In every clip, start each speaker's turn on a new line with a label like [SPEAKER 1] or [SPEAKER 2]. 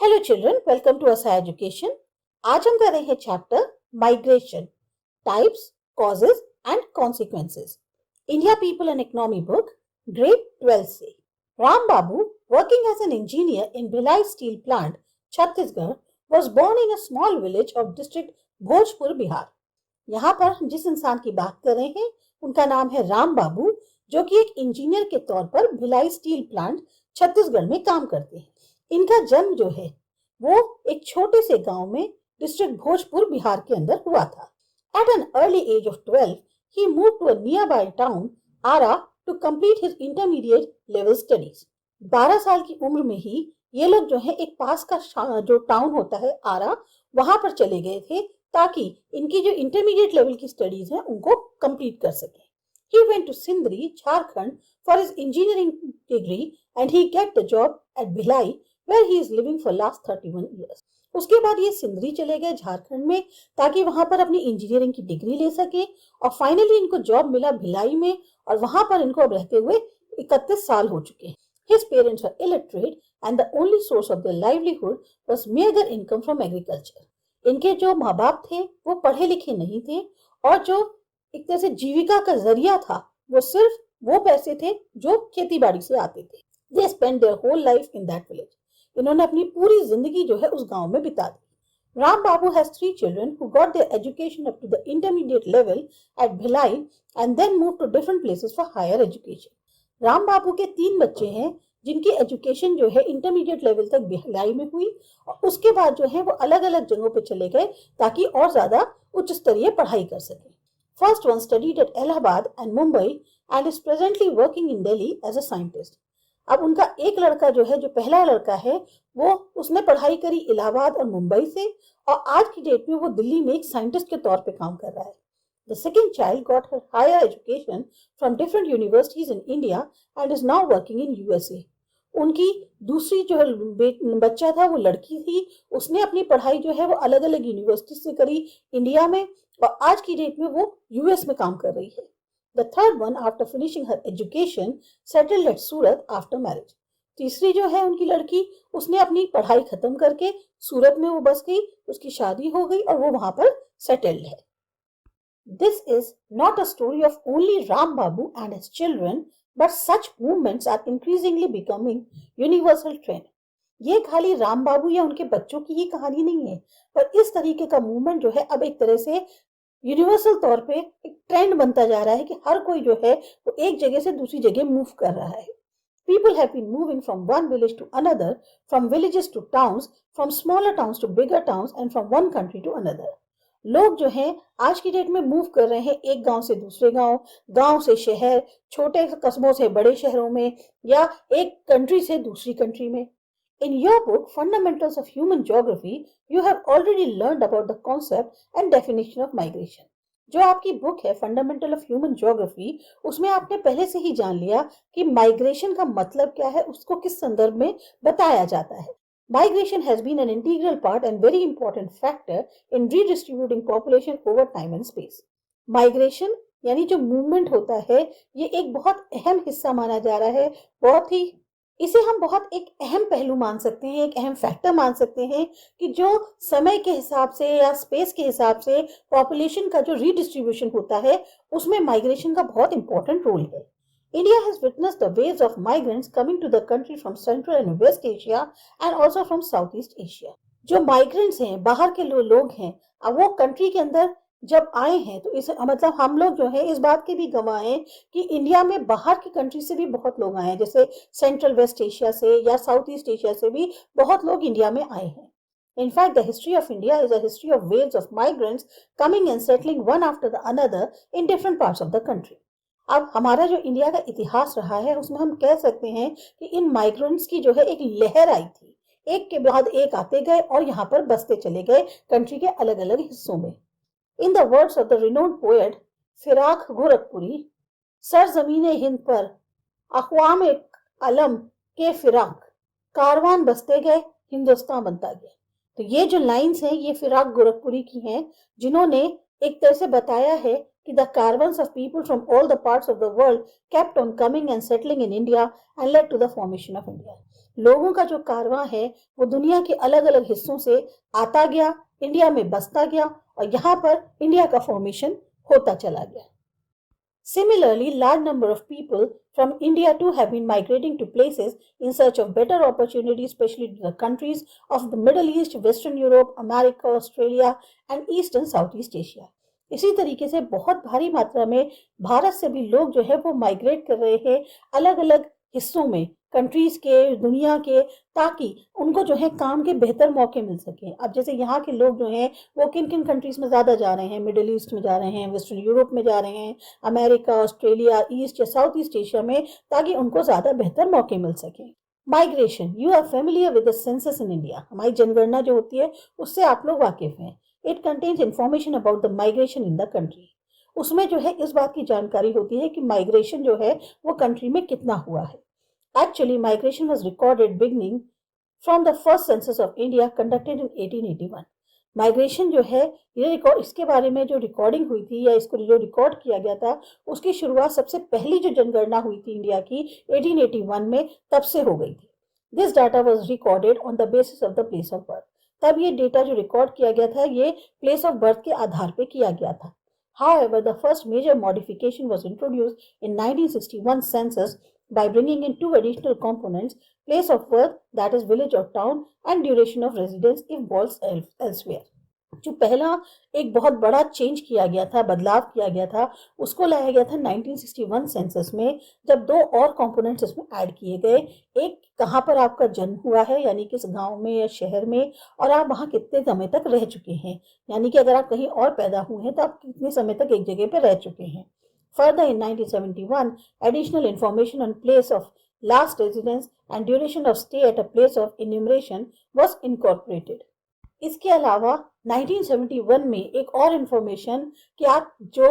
[SPEAKER 1] Hello children, welcome to Asa education. आज हम कर रहे हैं chapter migration, types, causes and consequences. India people and economy book, grade 12 से। Ram Babu, working as an engineer in Bhilai steel plant, Chhattisgarh, was born in a small village of district Bhojpur, Bihar. यहाँ पर हम जिस इंसान की बात कर रहे हैं उनका नाम है राम बाबू, जो कि एक इंजीनियर के तौर पर भिलाई स्टील प्लांट छत्तीसगढ़ में काम करते हैं। इनका जन्म जो है वो एक छोटे से गांव में डिस्ट्रिक्ट भोजपुर, बिहार के अंदर हुआ था। At an early age of 12 he moved to a nearby town Ara to complete his intermediate level studies। 12 साल की उम्र में ही ये लोग जो है एक पास का जो टाउन होता है आरा, वहां पर चले गए थे ताकि इनकी जो इंटरमीडिएट लेवल की स्टडीज हैं उनको कंप्लीट कर सके। He went to Sindri, Jharkhand for his engineering degree and he get the job at Bhilai where he is living for last 31 years। उसके बाद ये सिंदरी चले गए झारखंड में ताकि वहां पर अपनी इंजीनियरिंग की डिग्री ले सके और फाइनली इनको जॉब मिला भिलाई में और वहां पर इनको अब रहते हुए 31 साल हो चुके हैं। His parents were illiterate and the only source of their livelihood was meager income from agriculture। इनके जो माँ बाप थे वो पढ़े लिखे नहीं थे और जो एक तरह से जीविका का जरिया था वो सिर्फ वो पैसे थे जो खेती बाड़ी से आते थे। They spent their whole life in that village। इन्होंने अपनी पूरी जिंदगी जो है उस गांव में बिता दी। राम बाबू has 3 children who got their education up to the intermediate level at Bhilai and then moved to different places for higher education। Ram बाबू के 3 बच्चे हैं जिनकी एजुकेशन जो है इंटरमीडिएट लेवल तक भिलाई में हुई और उसके बाद जो है वो अलग अलग जगहों पे चले गए ताकि और ज्यादा उच्च स्तरीय पढ़ाई कर सके। First one studied at Allahabad and Mumbai and is presently working in Delhi as a scientist। अब उनका एक लड़का जो है, जो पहला लड़का है, वो उसने पढ़ाई करी इलाहाबाद और मुंबई से और आज की डेट में वो दिल्ली में एक साइंटिस्ट के तौर पे काम कर रहा है। The second child got her higher education from different universities in India and is now working in USA। उनकी दूसरी जो है बच्चा था वो लड़की थी, उसने अपनी पढ़ाई जो है वो अलग अलग यूनिवर्सिटी से करी इंडिया में और आज की डेट में वो यूएस में काम कर रही है। The third one, after finishing her education, settled at Surat after marriage। तीसरी जो है उनकी लड़की, उसने अपनी पढ़ाई खत्म करके सूरत में वो बस गई, उसकी शादी हो गई और वो वहां पर सेटल्ड है। This is not a story of only Ram Babu and his children, but such movements are increasingly becoming universal trend। ये खाली राम बाबू या उनके बच्चों की ही कहानी नहीं है, पर इस तरीके का मूवमेंट जो है अब एक तरह से यूनिवर्सल तौर पे एक ट्रेंड बनता जा रहा है कि हर कोई जो है वो एक जगह से दूसरी जगह मूव कर रहा है। People have been moving from one village to another, from villages to towns, from smaller towns to bigger towns and from one country to another। लोग जो हैं आज की डेट में मूव कर रहे हैं एक गांव से दूसरे गांव, गांव से शहर, छोटे कस्बों से बड़े शहरों में या एक कंट्री से दूसरी कंट्री में। In your book, Fundamentals of Human Geography, you have already learned about the concept and definition of migration। जो आपकी बुक है फंडामेंटल ऑफ ह्यूमन ज्योग्राफी, उसमें आपने पहले से ही जान लिया कि माइग्रेशन का मतलब क्या है, उसको किस संदर्भ में बताया जाता है। Migration has been an integral part and very important factor in redistributing population over time and space। Migration यानी जो मूवमेंट होता है ये एक बहुत अहम हिस्सा माना जा रहा है, बहुत ही इसे हम बहुत एक अहम पहलू मान सकते हैं, एक अहम फैक्टर मान सकते हैं कि जो समय के हिसाब से या स्पेस के हिसाब से पॉपुलेशन का जो रीडिस्ट्रीब्यूशन होता है उसमें माइग्रेशन का बहुत इंपॉर्टेंट रोल है। India has witnessed the waves of migrants coming to the country from Central and West Asia and also from Southeast Asia। जो माइग्रेंट्स हैं, बाहर के लोग हैं, अब वो कंट्री के अंदर जब आए हैं तो इस मतलब हम लोग जो है इस बात के भी गवाह हैं कि इंडिया में बाहर की कंट्री से भी बहुत लोग आए हैं, जैसे सेंट्रल वेस्ट एशिया से या साउथ ईस्ट एशिया से भी बहुत लोग इंडिया में आए हैं। In fact, the history of India is a history of waves of migrants coming and settling one after the another in different parts of the country। अब हमारा जो इंडिया का इतिहास रहा है उसमें हम कह सकते हैं कि इन माइग्रेंट्स की जो है एक लहर आई थी, एक के बाद एक आते गए और यहाँ पर बसते चले गए कंट्री के अलग अलग हिस्सों में। In the words of the renowned poet Firaq Gorakhpuri, सरजमीने Hind पर अक़वाम अलम के फिराक, कारवान बसते गए हिंदुस्तान बनता गया। तो ये जो लाइंस हैं ये फिराक गोरखपुरी की हैं, जिन्होंने एक तरह से बताया है कि the caravans of people from all the parts of the world kept on coming and settling in India and led to the formation of India। लोगों का जो कारवां है वो दुनिया के अलग अलग हिस्सों से आता गया, इंडिया में बसता गया और यहाँ पर इंडिया का फॉर्मेशन होता चला गया। Similarly, large number of people from India too have been migrating to places in search of better opportunities, especially to the countries of the Middle East, Western Europe, America, Australia and East and Southeast Asia. इसी तरीके से बहुत भारी मात्रा में भारत से भी लोग जो है वो माइग्रेट कर रहे हैं अलग अलग हिस्सों में, कंट्रीज के, दुनिया के, ताकि उनको जो है काम के बेहतर मौके मिल सकें। अब जैसे यहाँ के लोग जो हैं वो किन किन कंट्रीज में ज़्यादा जा रहे हैं, मिडिल ईस्ट में जा रहे हैं, वेस्टर्न यूरोप में जा रहे हैं, अमेरिका, ऑस्ट्रेलिया, ईस्ट या साउथ ईस्ट एशिया में, ताकि उनको ज़्यादा बेहतर मौके मिल सकें। Migration, you are familiar with the census in India. हमारी जनगणना जो होती है उससे आप लोग वाकिफ हैं। It contains information about the migration in the country. उसमें जो है इस बात की जानकारी होती है कि माइग्रेशन जो है वो कंट्री में कितना हुआ है। Actually, migration was recorded beginning from the first census of India conducted in 1881. Migration जो है ये रिकॉर्ड, इसके बारे में जो रिकॉर्डिंग हुई थी या इसको जो रिकॉर्ड किया गया था उसकी शुरुआत सबसे पहली जो जनगणना हुई थी इंडिया की 1881 में, तब से हो गई थी। This data was recorded on the basis of the place of birth. तब ये डेटा जो रिकॉर्ड किया गया था ये प्लेस ऑफ बर्थ के आधार पे किया गया था। However, the first major modification was introduced in 1961 census by bringing in two additional components: place of birth, that is village or town, and duration of residence if born elsewhere. जो पहला एक बहुत बड़ा चेंज किया गया था, बदलाव किया गया था, उसको लाया गया था 1961 सेंसस में, जब दो और कंपोनेंट्स इसमें ऐड किए गए। एक, कहाँ पर आपका जन्म हुआ है, यानी किस गांव में या शहर में, और आप वहाँ कितने समय तक रह चुके हैं, यानी कि अगर आप कहीं और पैदा हुए हैं तो आप कितने समय तक एक जगह पर रह चुके हैं। Further, in 1971, additional information on place of last residence and duration of stay at a place of enumeration was incorporated. इसके अलावा 1971 में एक और इंफॉर्मेशन कि आप जो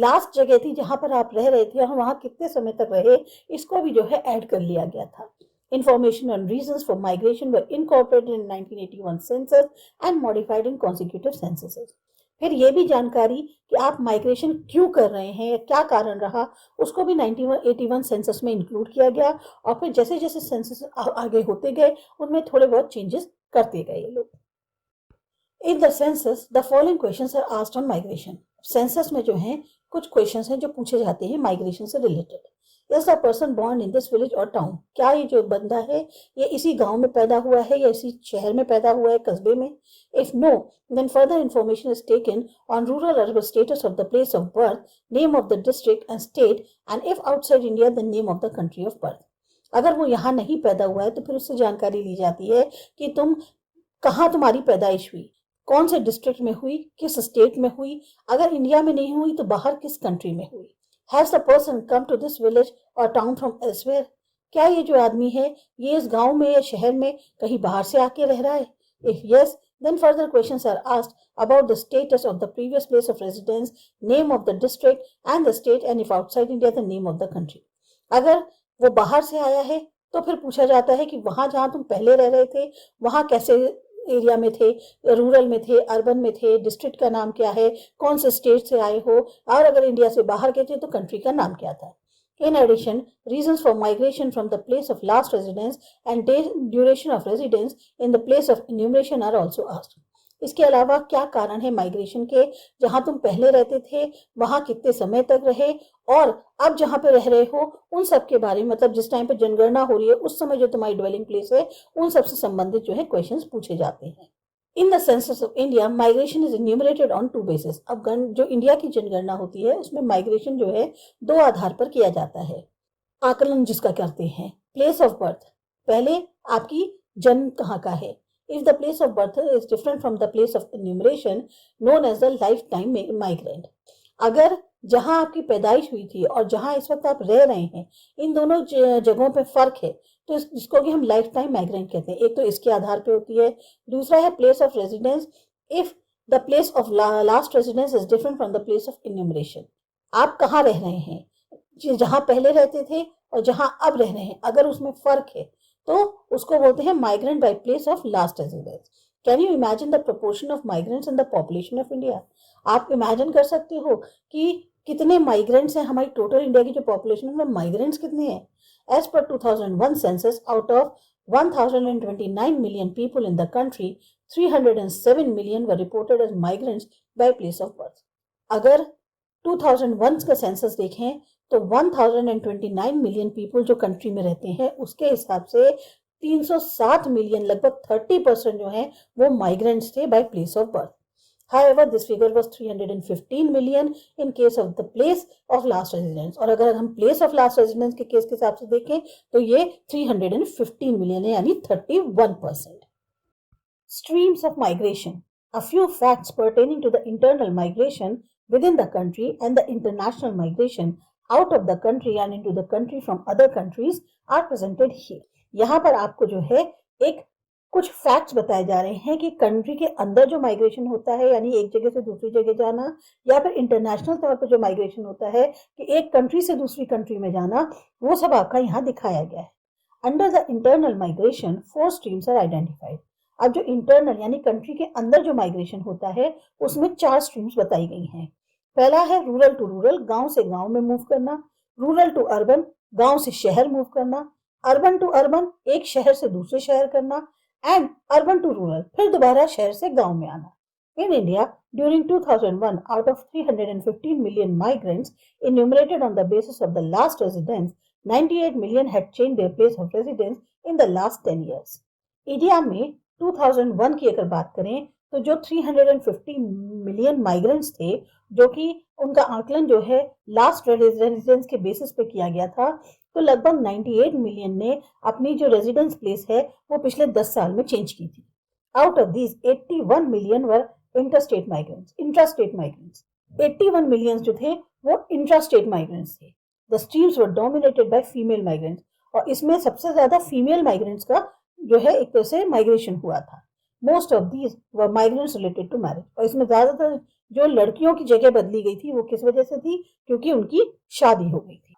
[SPEAKER 1] लास्ट जगह थी जहां पर आप रह रहे थे और वहां कितने समय तक रहे, इसको भी जो है ऐड कर लिया गया था। Information on reasons for migration were incorporated in 1981 census and modified in consecutive censuses. फिर ये भी जानकारी कि आप माइग्रेशन क्यों कर रहे हैं, क्या कारण रहा, उसको भी 1981 सेंसस में इंक्लूड किया गया। और फिर जैसे जैसे सेंसस आगे होते गए उनमें थोड़े बहुत चेंजेस करते गए ये लोग। In the census the following questions are asked on migration. Census में जो है कुछ क्वेश्चंस हैं जो पूछे जाते हैं माइग्रेशन से related. Is the person born in this village और टाउन, क्या ये जो बंदा है ये इसी गांव में पैदा हुआ है या इसी शहर में पैदा हुआ है, कस्बे में। If no, then further information is taken on rural urban status of the place of birth, name of the district and state, and if outside India the name of the country of birth. अगर वो यहाँ नहीं पैदा हुआ है तो फिर उससे जानकारी ली जाती है कि तुम कहाँ तुम्हारी पैदाइश हुई, कौन से डिस्ट्रिक्ट में हुई, किस स्टेट में हुई, अगर इंडिया में नहीं हुई तो बाहर किस कंट्री में हुई। Has the person come to this village or town from elsewhere? क्या ये जो आदमी है ये इस गांव में या शहर में कहीं बाहर से आके रह रहा है? If yes, then further questions are asked about the status of the previous place of residence, name of the district and the state, and if outside India the name of the country. अगर वो बाहर से आया है तो फिर पूछा जाता है कि वहां जहां तुम पहले रह रहे थे वहां कैसे एरिया में थे, रूरल में थे, अर्बन में थे, डिस्ट्रिक्ट का नाम क्या है, कौन से स्टेट से आए हो, और अगर इंडिया से बाहर के थे तो कंट्री का नाम क्या था। In addition, reasons for migration from the place of last residence and duration of residence in the place of enumeration are also asked. इसके अलावा क्या कारण है माइग्रेशन के, जहां तुम पहले रहते थे वहां कितने समय तक रहे, और अब जहां पे रह रहे हो उन सब के बारे में, मतलब जिस टाइम पे जनगणना हो रही है उस समय जो तुम्हारी ड्वेलिंग प्लेस है उन सब से संबंधित जो है क्वेश्चंस पूछे जाते हैं। In the census of India migration is enumerated on two basis. अब जो इंडिया की जनगणना होती है उसमें माइग्रेशन जो है दो आधार पर किया जाता है। आकलन जिसका करते हैं, प्लेस ऑफ बर्थ, पहले आपकी जन्म कहाँ का है। If the place of birth is different from the place of enumeration, known as the lifetime migrant. अगर जहां आपकी पैदाइश हुई थी और जहां इस वक्त आप रह रहे हैं इन दोनों जगहों पे फर्क है तो जिसको कि हम लाइफ टाइम माइग्रेंट कहते हैं। एक तो इसके आधार पे होती है, दूसरा है place of residence. If the place of last residence is different from the place of enumeration, आप कहाँ रह रहे हैं, जहां पहले रहते थे और जहां अब रह रहे हैं, अगर उसमें फर्क है तो उसको बोलते हैं migrant by place of last residence. Can you imagine the proportion of migrants in the population of India. आप इमेजिन कर सकते हो कि कितने माइग्रेंट्स हैं, हमारी टोटल इंडिया की जो पॉपुलेशन है माइग्रेंट्स कितने हैं। As per 2001 census, out of 1029 million people in the country, 307 million were reported as migrants by place of birth. अगर 2001 का सेंसस देखें तो 1029 मिलियन पीपल जो कंट्री में रहते हैं उसके हिसाब से 307 मिलियन, लगभग 30% जो है वो माइग्रेंट्स थे by place of birth. However, this figure was 315 million in case of the place of last residence. और अगर हम place of last residence के केस के हिसाब से देखें तो ये 315 million है, यानी 31%. Streams of migration. A few facts pertaining to the internal migration within the country and the international migration out of the country and into the country from other countries are presented here. यहाँ पर आपको जो है एक कुछ facts बताए जा रहे हैं कि कंट्री के अंदर जो माइग्रेशन होता है, यानी एक जगह से दूसरी जगह जाना, या फिर इंटरनेशनल तौर पर जो माइग्रेशन होता है कि एक कंट्री से दूसरी कंट्री में जाना, वो सब आपका यहाँ दिखाया गया है. Under the internal migration 4 streams are identified. अब जो इंटरनल यानी कंट्री के अंदर जो माइग्रेशन होता है उसमें 4 स्ट्रीम्स बताई गई हैं. पहला है रूरल टू रूरल, गांव से गांव में मूव करना. रूरल टू अर्बन, गांव से शहर मूव करना. अर्बन टू अर्बन, एक शहर से दूसरे शहर करना. एंड अर्बन टू रूरल, फिर दोबारा शहर से गांव में आना. In India, during 2001, out of 315 million migrants enumerated on the basis of the last residence, 98 million had changed their place of residence in the last 10 years. India में 2001 की अगर बात करें तो जो 350 मिलियन माइग्रेंट्स थे, जो कि उनका आकलन जो है लास्ट रेजिडेंस के बेसिस पे किया गया था, तो लगभग 98 मिलियन ने अपनी जो रेजिडेंस प्लेस है वो पिछले 10 साल में चेंज की थी. Out of these 81 million were interstate migrants. 81 million जो थे वो इंट्रास्टेट माइग्रेंट्स थे. The streams were dominated by female migrants, और इसमें सबसे ज्यादा फीमेल माइग्रेंट्स का जो है एक तरह से माइग्रेशन हुआ था. Most of these were migrants related to marriage, और इसमें ज्यादातर जो लड़कियों की जगह बदली गई थी वो किस वजह से थी, क्योंकि उनकी शादी हो गई थी.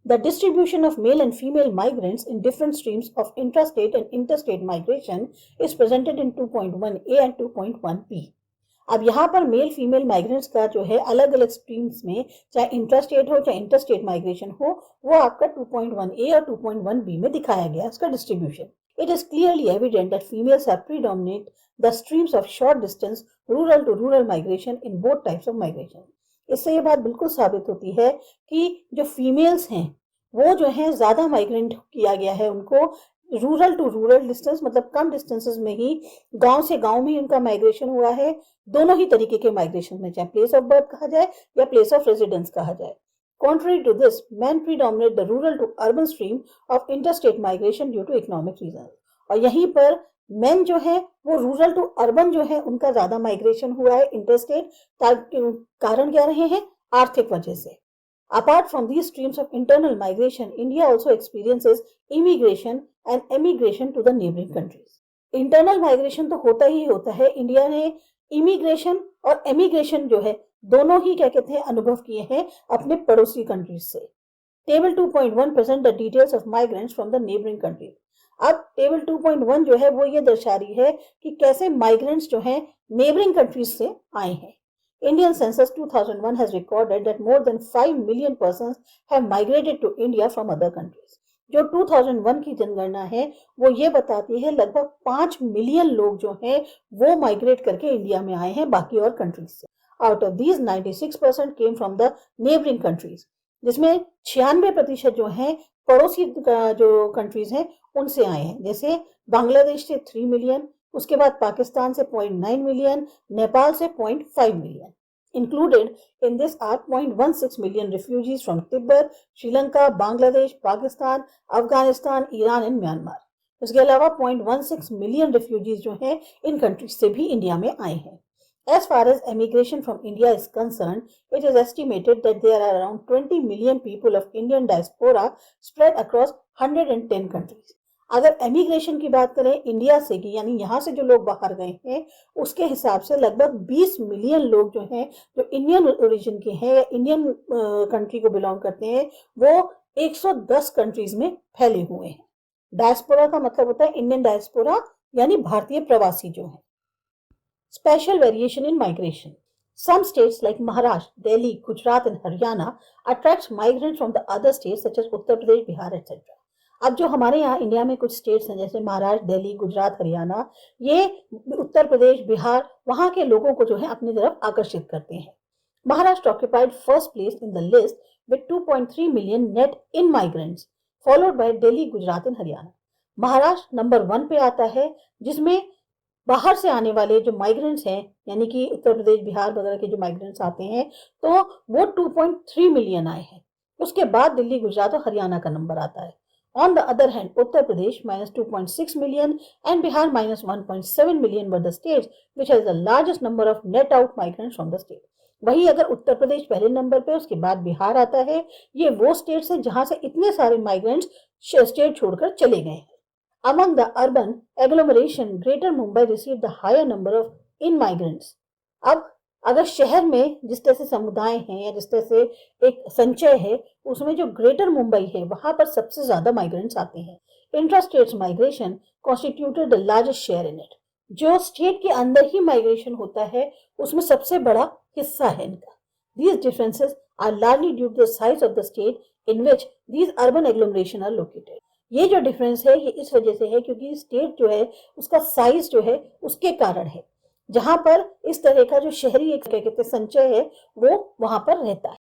[SPEAKER 1] The distribution of male and female migrants in different streams of intrastate and interstate migration is presented in 2.1a and 2.1b. अब यहाँ पर मेल फीमेल माइग्रेंट्स का जो है अलग अलग स्ट्रीम्स में, चाहे इंट्रास्टेट हो चाहे इंटरस्टेट माइग्रेशन हो, वो आपका 2.1a और 2.1b में दिखाया गया इसका distribution. It is clearly evident that females have predominate the streams of short distance rural to rural migration in both types of migration. इससे ये बात बिल्कुल साबित होती है कि जो फीमेल्स हैं वो जो है ज्यादा माइग्रेंट किया गया है उनको रूरल टू रूरल डिस्टेंस, मतलब कम डिस्टेंसेस में ही, गांव से गांव में ही उनका माइग्रेशन हुआ है. दोनों ही तरीके के माइग्रेशन में, चाहे प्लेस ऑफ बर्थ कहा जाए या प्लेस ऑफ रेजिडेंस कहा जाए. Contrary to this, men predominate the rural to urban stream of interstate migration due to economic reasons. और यहीं पर मेन जो है वो रूरल टू अर्बन जो है उनका ज्यादा माइग्रेशन हुआ है इंटरस्टेट. कारण क्या रहे हैं, आर्थिक वजह से. Apart from these streams of internal migration, India also experiences immigration and emigration to the neighboring countries. Internal migration तो होता ही होता है. इंडिया ने इमिग्रेशन और एमिग्रेशन जो है दोनों ही क्या कहते हैं अनुभव किए हैं अपने पड़ोसी कंट्रीज से. Table 2.1 present the details of migrants from the neighboring countries. अब टेबल 2.1 जो है वो ये दर्शा रही है कि कैसे माइग्रेंट्स जो हैं नेबरिंग कंट्रीज से आए हैं. Indian census 2001 has recorded that more than 5 million persons have migrated to India from other countries. जो 2001 की जनगणना है वो ये बताती है लगभग 5 मिलियन लोग जो हैं वो माइग्रेट करके इंडिया में आए हैं बाकी और कंट्रीज से. Out of these 96% came from the neighboring countries, जिसमें 96% जो हैं पड़ोसी जो कंट्रीज हैं उनसे आए हैं. जैसे बांग्लादेश से 3 मिलियन, उसके बाद पाकिस्तान से 0.9 मिलियन, नेपाल से 0.5 million. Included in this are 0.16 million refugees from Tibet, Sri Lanka, Bangladesh, Pakistan, Afghanistan, Iran and Myanmar. इसके अलावा 0.16 मिलियन रिफ्यूजीज जो हैं इन कंट्रीज से भी इंडिया में आए हैं. As far as emigration from India is concerned, it is estimated that there are around 20 million people of Indian diaspora spread across 110 countries. अगर एमिग्रेशन की बात करें इंडिया से की, यानी यहाँ से जो लोग बाहर गए हैं उसके हिसाब से लगभग 20 मिलियन लोग जो हैं जो इंडियन ओरिजिन के हैं या इंडियन कंट्री को बिलोंग करते हैं वो 110 कंट्रीज में फैले हुए हैं. डायस्पोरा का मतलब होता है इंडियन डायस्पोरा, यानी भारतीय प्रवासी जो है. Special variation in migration. Some states like Maharashtra, Delhi, Gujarat and Haryana attracts migrants from the other states such as Uttar Pradesh, Bihar, etc. अब जो हमारे यहाँ इंडिया में कुछ स्टेट्स हैं जैसे महाराष्ट्र, दिल्ली, गुजरात, हरियाणा, ये उत्तर प्रदेश, बिहार, वहाँ के लोगों को जो है अपनी तरफ आकर्षित करते हैं। Maharashtra occupied first place in the list with 2.3 million net in migrants, followed by Delhi, Gujarat and Haryana. Maharashtra number 1 पे आता है, जिसमें बाहर से आने वाले जो माइग्रेंट्स हैं, यानी कि उत्तर प्रदेश, बिहार वगैरह के जो माइग्रेंट्स आते हैं, तो वो 2.3 मिलियन आए हैं। उसके बाद दिल्ली, गुजरात और हरियाणा का नंबर आता है। On the other hand, Uttar Pradesh -2.6 million and Bihar -1.7 million were the states which has the largest number of net out migrants from the state. वही अगर उत्तर प्रदेश पहले नंबर पे, उसके बाद बिहार आता है। ये वो स्टेट्स हैं जहां से इतने सारे माइग्रेंट्स स्टेट छोड़कर चले गए हैं। Among the urban agglomeration, Greater Mumbai received the higher number of in migrants. अब अगर शहर में जिस तरह से समुदाय हैं या जिस तरह से एक संचय है, उसमें जो ग्रेटर मुंबई है वहां पर सबसे ज्यादा माइग्रेंट्स आते हैं। Intrastate migration constituted the largest share in it. जो स्टेट के अंदर ही माइग्रेशन होता है उसमें सबसे बड़ा हिस्सा है इनका। These differences are largely due to the size of the state in which these urban agglomeration are located. ये जो डिफरेंस है ये इस वजह से है क्योंकि स्टेट जो है उसका साइज जो है उसके कारण है, जहां पर इस तरह का जो शहरी एक क्या कहते हैं संचय है वो वहां पर रहता है।